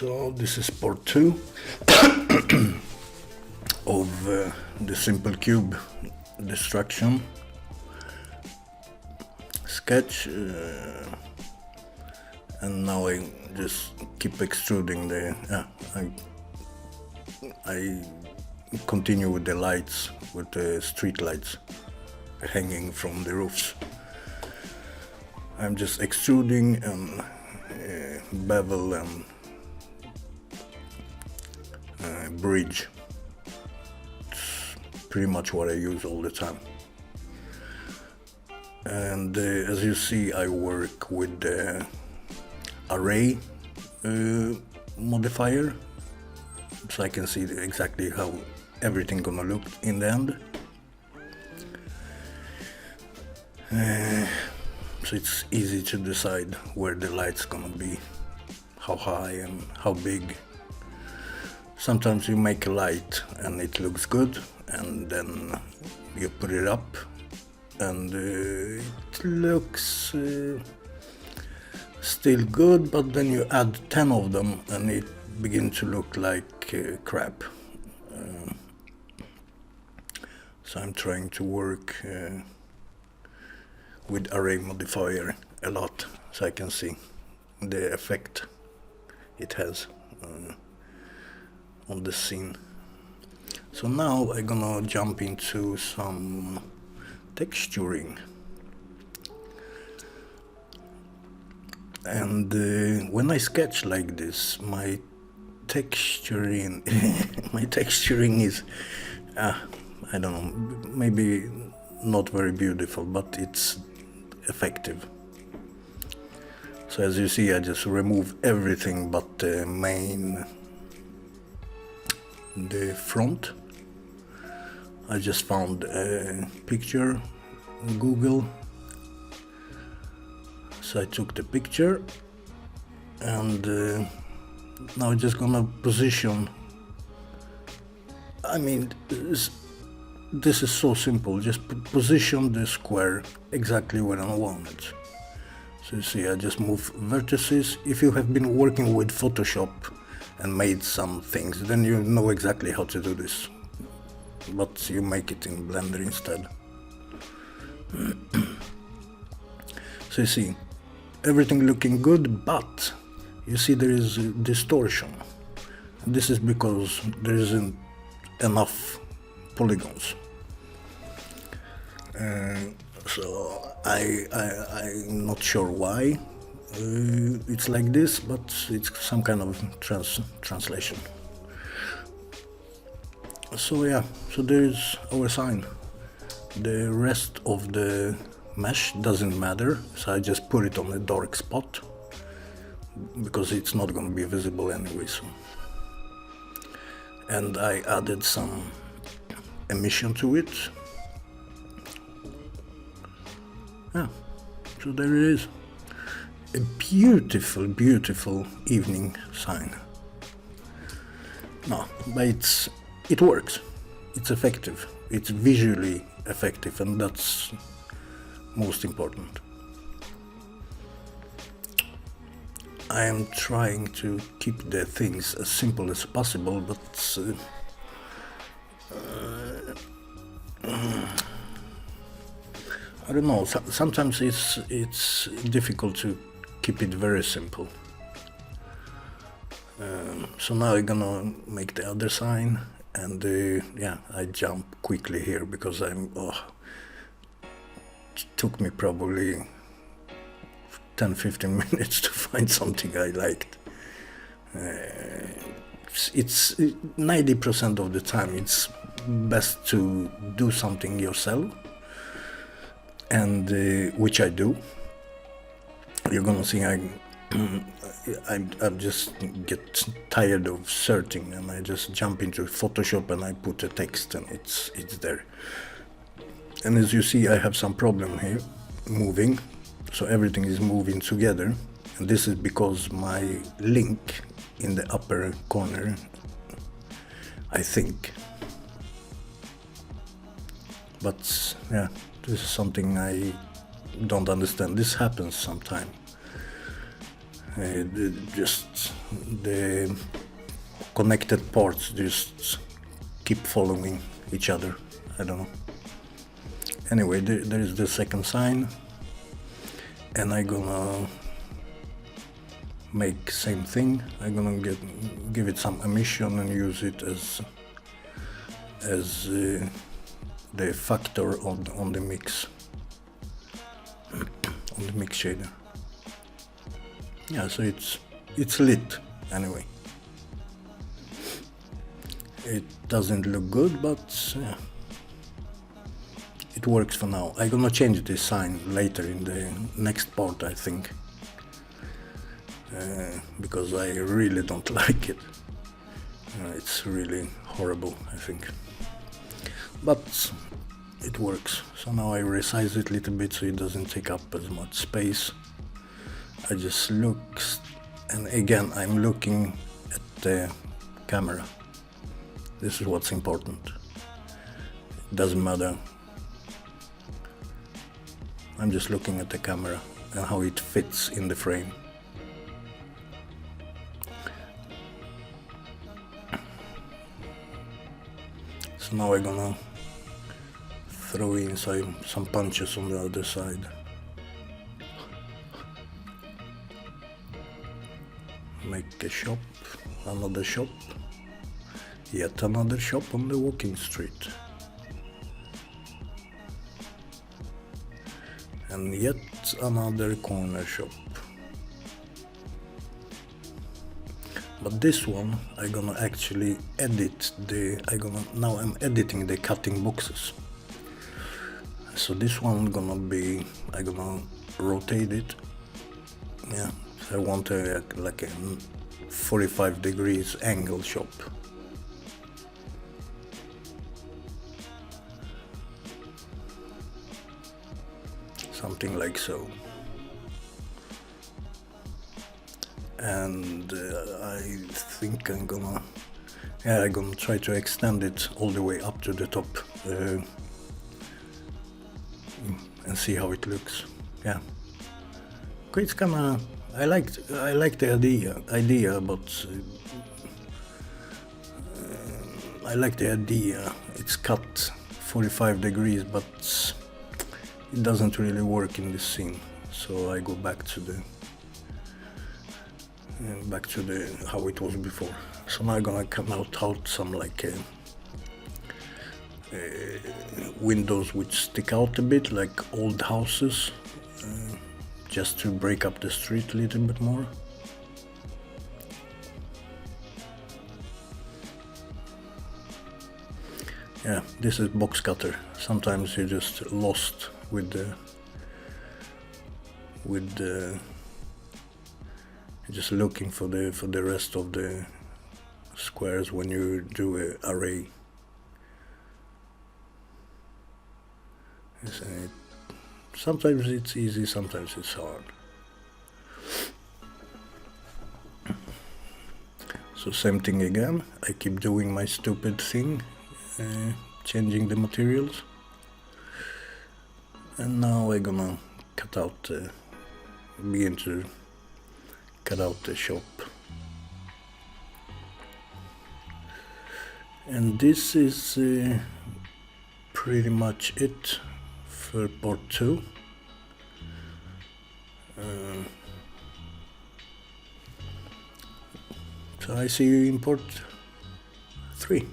So this is part 2 of the simple cube destruction sketch, and now I just keep extruding the I continue with the lights, with the street lights hanging from the roofs. I'm just extruding and bevel and bridge. It's pretty much what I use all the time. And as you see, I work with the array modifier, so I can see exactly how everything gonna look in the end. So it's easy to decide where the light's gonna be, how high and how big. Sometimes you make a light and it looks good, and then you put it up and it looks still good, but then you add 10 of them and it begins to look like crap. So I'm trying to work with array modifier a lot, so I can see the effect it has on the scene. So now I'm gonna jump into some texturing, and when I sketch like this, my texturing is I don't know, maybe not very beautiful, but it's effective. So as you see, I just remove everything but the front. I just found a picture on Google, so I took the picture, and now I'm just gonna position. I mean, this is so simple. Just position the square exactly where I want it. So you see, I just move vertices. If you have been working with Photoshop and made some things, then you know exactly how to do this, but you make it in Blender instead. So you see, everything looking good, but you see there is distortion. This is because there isn't enough polygons. So I'm not sure why it's like this, but it's some kind of translation. So yeah, so there's our sign. The rest of the mesh doesn't matter, so I just put it on a dark spot because it's not going to be visible anyway. So, and I added some emission to it. Yeah, so there it is. A beautiful, beautiful evening sign. No, but it works. It's effective. It's visually effective, and that's most important. I am trying to keep the things as simple as possible, but I don't know, sometimes it's difficult to keep it very simple. So now I'm gonna make the other sign, and yeah, I jump quickly here because it took me probably 10-15 minutes to find something I liked. It's 90% of the time it's best to do something yourself, and which I do. You're gonna see I just get tired of searching, and I just jump into Photoshop and I put a text, and it's there. And as you see, I have some problem here moving, so everything is moving together, and this is because my link in the upper corner, I think. But yeah, this is something I don't understand. This happens sometime. Just the connected parts just keep following each other. I don't know. Anyway, there is the second sign, and I'm gonna make same thing. I'm gonna give it some emission and use it as the factor on the mix, on the mix shader. Yeah, so it's lit anyway. It doesn't look good, but it works for now. I'm gonna change this sign later in the next part, I think, because I really don't like it. It's really horrible, I think, but it works. So now I resize it a little bit so it doesn't take up as much space. I just look, and again I'm looking at the camera. This is what's important. It doesn't matter. I'm just looking at the camera and how it fits in the frame. So now I'm gonna throw in some punches on the other side. Make a shop, another shop, yet another shop on the walking street. And yet another corner shop. But this one I'm gonna actually edit now I'm editing the cutting boxes. So this one I'm gonna rotate it. Yeah, so I want like a 45 degrees angle shop. Something like so. And I think I'm gonna try to extend it all the way up to the top and see how it looks. Yeah, it's kinda, I like the idea, but I like the idea. It's cut 45 degrees, but it doesn't really work in this scene. So I go back to the how it was before. So now I'm gonna come out some like windows which stick out a bit, like old houses, just to break up the street a little bit more. Yeah, this is BoxCutter. Sometimes you're just lost with just looking for the rest of the squares when you do an array. Sometimes it's easy, sometimes it's hard. So same thing again. I keep doing my stupid thing, changing the materials. And now I'm gonna begin to cut out the shop. And this is pretty much it for part 2. So I see you in part 3.